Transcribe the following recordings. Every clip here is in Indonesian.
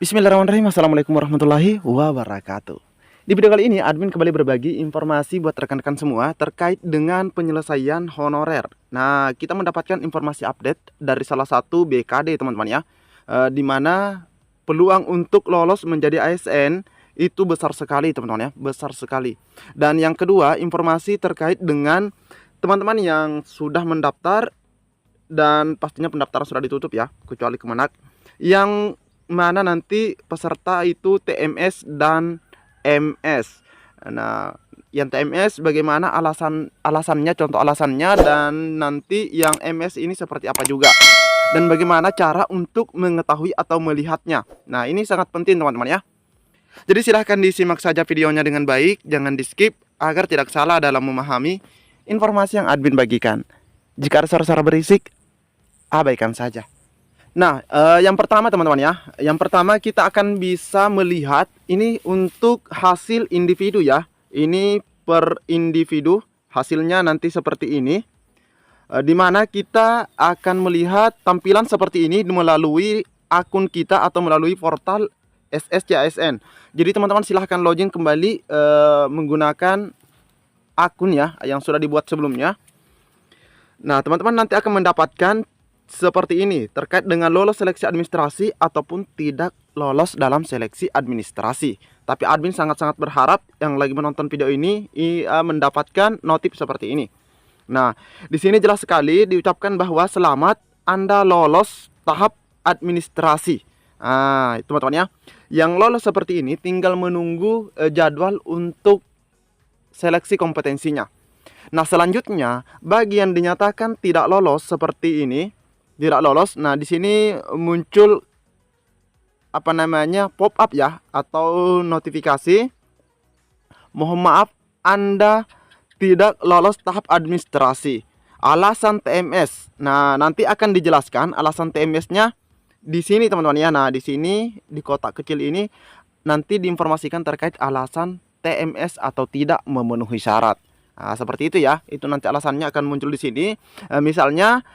Bismillahirrahmanirrahim. Assalamualaikum warahmatullahi wabarakatuh. Di video kali ini admin kembali berbagi informasi buat rekan-rekan semua terkait dengan penyelesaian honorer. Nah, kita mendapatkan informasi update dari salah satu BKD teman-teman ya, di mana peluang untuk lolos menjadi ASN itu besar sekali teman-teman ya, besar sekali. Dan yang kedua, informasi terkait dengan teman-teman yang sudah mendaftar dan pastinya pendaftaran sudah ditutup ya, kecuali Kemenak, yang mana nanti peserta itu TMS dan MS. Nah, yang TMS bagaimana alasannya, contoh alasannya, dan nanti yang MS ini seperti apa juga, dan bagaimana cara untuk mengetahui atau melihatnya. Nah, ini sangat penting teman-teman ya. Jadi silahkan disimak saja videonya dengan baik, jangan di skip agar tidak salah dalam memahami informasi yang admin bagikan. Jika ada suara-suara berisik, abaikan saja. Nah, yang pertama teman-teman ya, yang pertama kita akan bisa melihat ini untuk hasil individu ya. Ini per individu, hasilnya nanti seperti ini. Di mana kita akan melihat tampilan seperti ini melalui akun kita atau melalui portal SSCASN. Jadi teman-teman silahkan login kembali menggunakan akun ya yang sudah dibuat sebelumnya. Nah, teman-teman nanti akan mendapatkan seperti ini terkait dengan lolos seleksi administrasi ataupun tidak lolos dalam seleksi administrasi. Tapi admin sangat-sangat berharap yang lagi menonton video ini mendapatkan notif seperti ini. Nah, di sini jelas sekali diucapkan bahwa selamat Anda lolos tahap administrasi. Nah, teman-teman ya, yang lolos seperti ini tinggal menunggu jadwal untuk seleksi kompetensinya. Nah, selanjutnya bagi yang dinyatakan tidak lolos seperti ini, tidak lolos. Nah, di sini muncul apa namanya pop up ya atau notifikasi. Mohon maaf, Anda tidak lolos tahap administrasi. Alasan TMS. Nah, nanti akan dijelaskan alasan TMS-nya di sini teman-teman ya. Nah, di sini di kotak kecil ini nanti diinformasikan terkait alasan TMS atau tidak memenuhi syarat. Nah, seperti itu ya. Itu nanti alasannya akan muncul di sini. Misalnya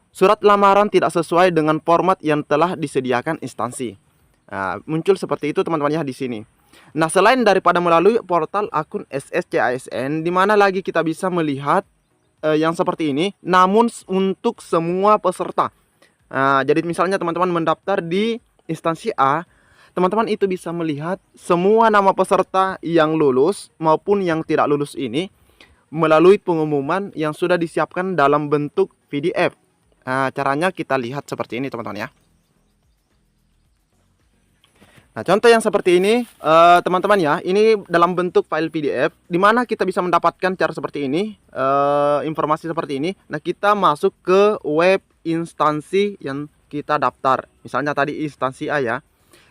surat lamaran tidak sesuai dengan format yang telah disediakan instansi. Nah, muncul seperti itu teman-teman ya di sini. Nah, selain daripada melalui portal akun SSCASN, di mana lagi kita bisa melihat yang seperti ini, namun untuk semua peserta. Nah, jadi misalnya teman-teman mendaftar di instansi A, teman-teman itu bisa melihat semua nama peserta yang lulus maupun yang tidak lulus ini melalui pengumuman yang sudah disiapkan dalam bentuk PDF. Nah, caranya kita lihat seperti ini teman-teman ya. Nah, contoh yang seperti ini teman-teman ya, ini dalam bentuk file PDF, di mana kita bisa mendapatkan cara seperti ini, informasi seperti ini. Nah, kita masuk ke web instansi yang kita daftar. Misalnya tadi instansi A ya.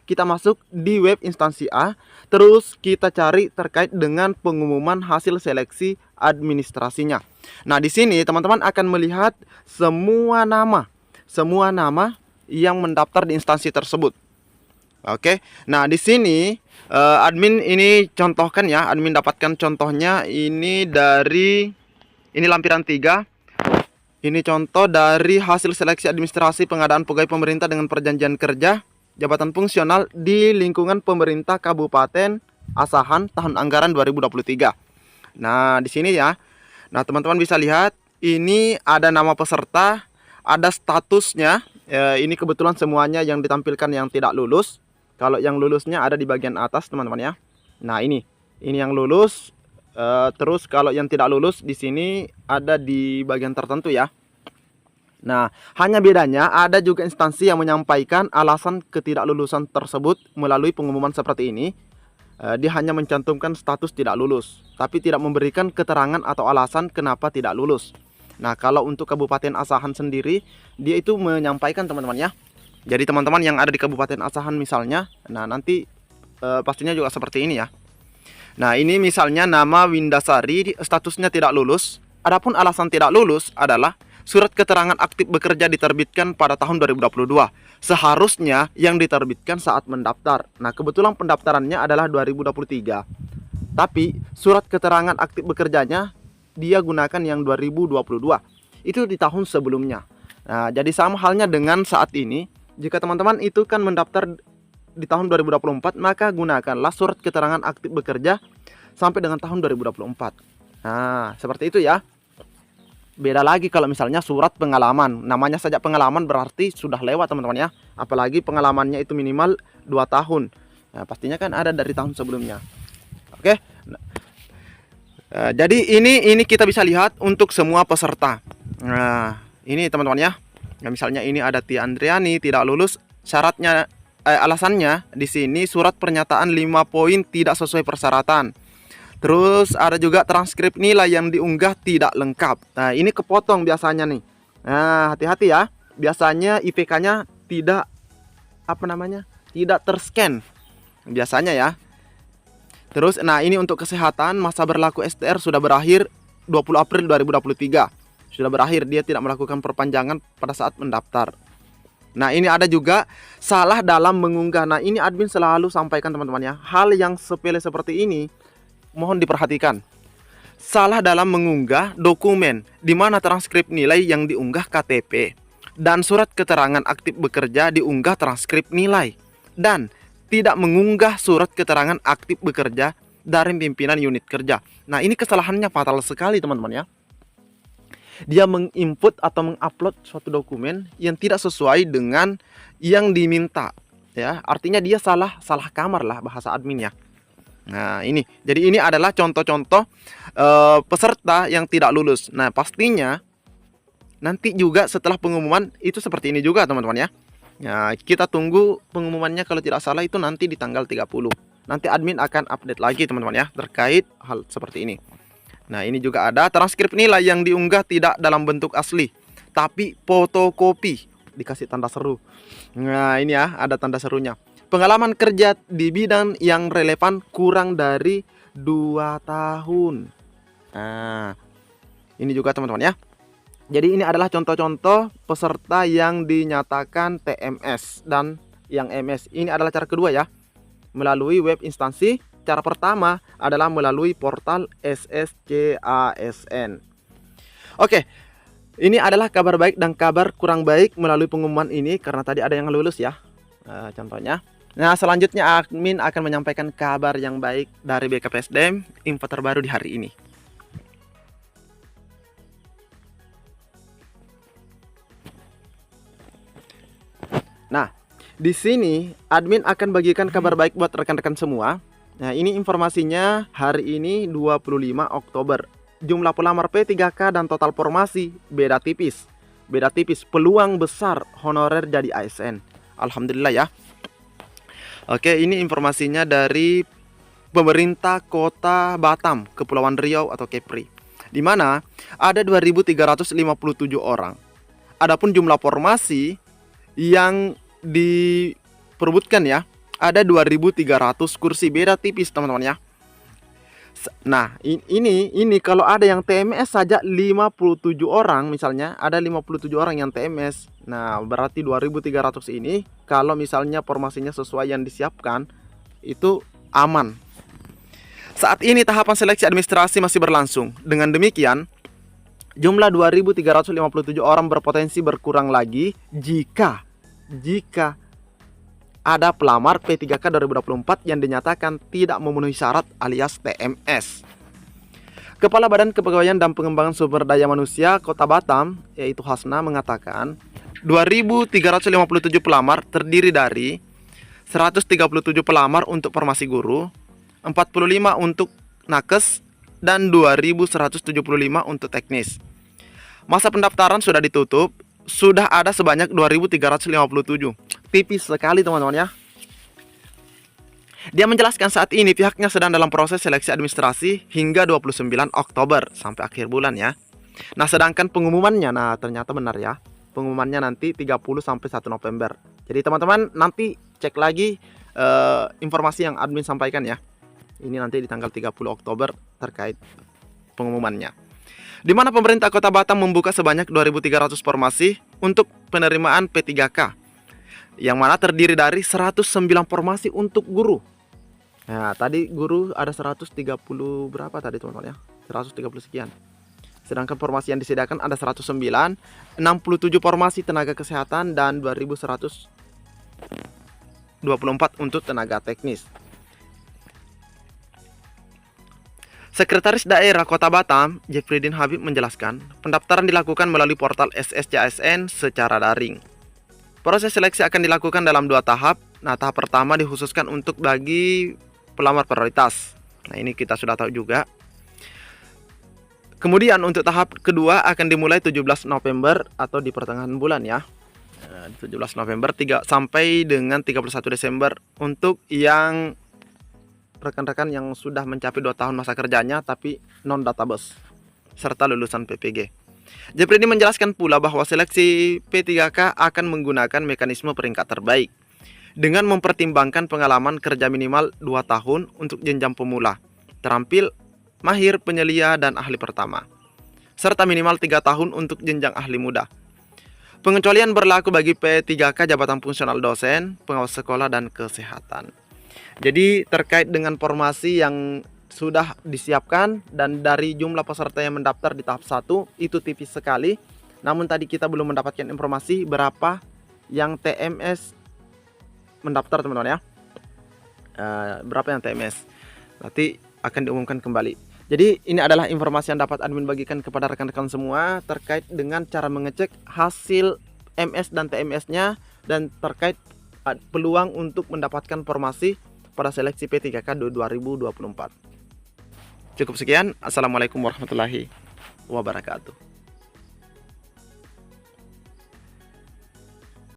Kita masuk di web instansi A, terus kita cari terkait dengan pengumuman hasil seleksi administrasinya. Nah, di sini teman-teman akan melihat semua nama yang mendaftar di instansi tersebut. Oke. Nah, di sini admin ini contohkan ya, admin dapatkan contohnya ini dari lampiran 3. Ini contoh dari hasil seleksi administrasi pengadaan pegawai pemerintah dengan perjanjian kerja jabatan fungsional di lingkungan pemerintah Kabupaten Asahan tahun anggaran 2023. Nah, di sini ya. Nah, teman-teman bisa lihat ini ada nama peserta, ada statusnya. Ini kebetulan semuanya yang ditampilkan yang tidak lulus. Kalau yang lulusnya ada di bagian atas, teman-teman ya. Nah, ini yang lulus. Terus kalau yang tidak lulus di sini ada di bagian tertentu ya. Nah, hanya bedanya ada juga instansi yang menyampaikan alasan ketidaklulusan tersebut melalui pengumuman seperti ini. Dia hanya mencantumkan status tidak lulus, tapi tidak memberikan keterangan atau alasan kenapa tidak lulus. Nah, kalau untuk Kabupaten Asahan sendiri, dia itu menyampaikan teman-teman ya. Jadi teman-teman yang ada di Kabupaten Asahan misalnya, nah nanti pastinya juga seperti ini ya. Nah, ini misalnya nama Windasari, statusnya tidak lulus. Adapun alasan tidak lulus adalah surat keterangan aktif bekerja diterbitkan pada tahun 2022. Seharusnya yang diterbitkan saat mendaftar. Nah, kebetulan pendaftarannya adalah 2023. Tapi surat keterangan aktif bekerjanya dia gunakan yang 2022. Itu di tahun sebelumnya. Nah, jadi sama halnya dengan saat ini. Jika teman-teman itu kan mendaftar di tahun 2024, maka gunakanlah surat keterangan aktif bekerja sampai dengan tahun 2024. Nah, seperti itu ya. Beda lagi kalau misalnya surat pengalaman. Namanya saja pengalaman berarti sudah lewat teman-teman ya. Apalagi pengalamannya itu minimal 2 tahun. Nah, pastinya kan ada dari tahun sebelumnya. Oke. Jadi ini kita bisa lihat untuk semua peserta. Nah, ini teman-teman ya. Nah, misalnya ini ada Tia Andriani tidak lulus, syaratnya alasannya di sini surat pernyataan 5 poin tidak sesuai persyaratan. Terus ada juga transkrip nilai yang diunggah tidak lengkap. Nah, ini kepotong biasanya nih. Nah, hati-hati ya. Biasanya IPK-nya tidak tidak terscan. Biasanya ya. Terus nah ini untuk kesehatan, masa berlaku STR sudah berakhir 20 April 2023. Sudah berakhir, dia tidak melakukan perpanjangan pada saat mendaftar. Nah, ini ada juga salah dalam mengunggah. Nah, ini admin selalu sampaikan teman-teman ya. Hal yang sepele seperti ini mohon diperhatikan. Salah dalam mengunggah dokumen di mana transkrip nilai yang diunggah KTP dan surat keterangan aktif bekerja diunggah transkrip nilai, dan tidak mengunggah surat keterangan aktif bekerja dari pimpinan unit kerja. Nah, ini kesalahannya fatal sekali teman-teman ya. Dia menginput atau mengupload suatu dokumen yang tidak sesuai dengan yang diminta ya. Artinya dia salah kamar lah bahasa admin ya. Nah, ini. Jadi ini adalah contoh-contoh peserta yang tidak lulus. Nah, pastinya nanti juga setelah pengumuman itu seperti ini juga teman-teman ya. Nah, kita tunggu pengumumannya, kalau tidak salah itu nanti di tanggal 30. Nanti admin akan update lagi teman-teman ya terkait hal seperti ini. Nah, ini juga ada transkrip nilai yang diunggah tidak dalam bentuk asli, tapi fotokopi, dikasih tanda seru. Nah, ini ya, ada tanda serunya. Pengalaman kerja di bidang yang relevan kurang dari 2 tahun. Nah, ini juga teman-teman ya. Jadi ini adalah contoh-contoh peserta yang dinyatakan TMS dan yang MS. Ini adalah cara kedua ya, melalui web instansi. Cara pertama adalah melalui portal SSCASN. Oke, ini adalah kabar baik dan kabar kurang baik melalui pengumuman ini, karena tadi ada yang lulus ya, contohnya. Nah, selanjutnya admin akan menyampaikan kabar yang baik dari BKPSDM, info terbaru di hari ini. Nah, di sini admin akan bagikan kabar baik buat rekan-rekan semua. Nah, ini informasinya hari ini 25 Oktober. Jumlah pelamar P3K dan total formasi beda tipis. Beda tipis, peluang besar honorer jadi ASN. Alhamdulillah ya. Oke, ini informasinya dari pemerintah Kota Batam, Kepulauan Riau atau Kepri, di mana ada 2.357 orang. Adapun jumlah formasi yang diperebutkan ya, ada 2.300 kursi, beda tipis teman-teman ya. Nah, ini kalau ada yang TMS saja 57 orang, misalnya ada 57 orang yang TMS. Nah, berarti 2.300 ini kalau misalnya formasinya sesuai yang disiapkan itu aman. Saat ini tahapan seleksi administrasi masih berlangsung. Dengan demikian, jumlah 2.357 orang berpotensi berkurang lagi jika ada pelamar P3K 2024 yang dinyatakan tidak memenuhi syarat alias TMS. Kepala Badan Kepegawaian dan Pengembangan Sumber Daya Manusia Kota Batam, yaitu Hasna, mengatakan 2.357 pelamar terdiri dari 137 pelamar untuk formasi guru, 45 untuk nakes, dan 2.175 untuk teknis. Masa pendaftaran sudah ditutup, sudah ada sebanyak 2.357. Tipis sekali teman-teman ya. Dia menjelaskan saat ini pihaknya sedang dalam proses seleksi administrasi hingga 29 Oktober sampai akhir bulan ya. Nah, sedangkan pengumumannya, nah ternyata benar ya, pengumumannya nanti 30 sampai 1 November. Jadi teman-teman nanti cek lagi informasi yang admin sampaikan ya. Ini nanti di tanggal 30 Oktober terkait pengumumannya, di mana pemerintah Kota Batam membuka sebanyak 2.300 formasi untuk penerimaan P3K, yang mana terdiri dari 109 formasi untuk guru. Nah, tadi guru ada 130 berapa tadi teman-teman ya? 130 sekian. Sedangkan formasi yang disediakan ada 109, 67 formasi tenaga kesehatan dan 2.100 2024 untuk tenaga teknis. Sekretaris Daerah Kota Batam, Jeffrydin Habib menjelaskan, pendaftaran dilakukan melalui portal SSCASN secara daring. Proses seleksi akan dilakukan dalam 2 tahap. Nah, tahap pertama dikhususkan untuk bagi pelamar prioritas. Nah, ini kita sudah tahu juga. Kemudian untuk tahap kedua akan dimulai 17 November atau di pertengahan bulan ya. 17 November sampai dengan 31 Desember untuk yang rekan-rekan yang sudah mencapai 2 tahun masa kerjanya tapi non database serta lulusan PPG. Jeffrey menjelaskan pula bahwa seleksi P3K akan menggunakan mekanisme peringkat terbaik dengan mempertimbangkan pengalaman kerja minimal 2 tahun untuk jenjang pemula, terampil, mahir, penyelia, dan ahli pertama, serta minimal 3 tahun untuk jenjang ahli muda. Pengecualian berlaku bagi P3K jabatan fungsional dosen, pengawas sekolah, dan kesehatan. Jadi terkait dengan formasi yang sudah disiapkan dan dari jumlah peserta yang mendaftar di tahap 1 itu tipis sekali. Namun tadi kita belum mendapatkan informasi berapa yang TMS mendaftar teman-teman ya. Berapa yang TMS nanti akan diumumkan kembali. Jadi ini adalah informasi yang dapat admin bagikan kepada rekan-rekan semua terkait dengan cara mengecek hasil MS dan TMS-nya dan terkait peluang untuk mendapatkan formasi pada seleksi P3K 2024. Cukup sekian. Assalamualaikum warahmatullahi wabarakatuh.